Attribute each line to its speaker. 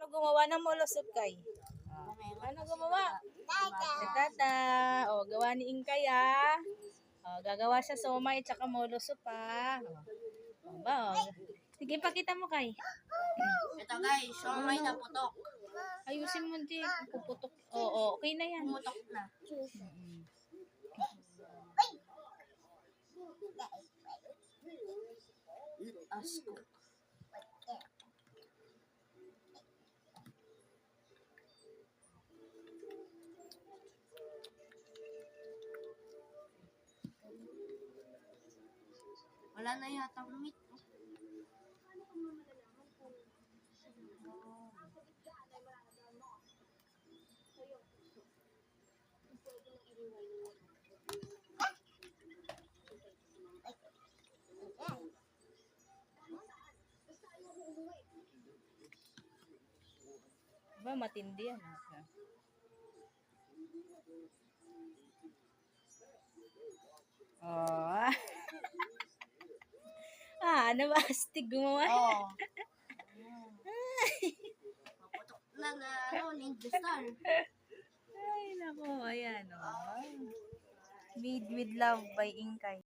Speaker 1: Ano gumawa ng molosop kay? Ano gumawa? Tata. O, gawa ni Ingkay O, gagawa siya somay tsaka molosop O, ba, o. Sige, pakita mo kay.
Speaker 2: Ito guys, siomay na putok.
Speaker 1: Ayusin mo, Jake. Puputok. Oo, okay na yan.
Speaker 2: Pumutok na. Let us cook. Wala na yata meat.
Speaker 1: Ba, matindi yan. Oh. Ano ba? Astig gumawa.
Speaker 2: Oo. Maputok na Ninja Star.
Speaker 1: Ay, nako. Ayan, Made with love by Ingkay.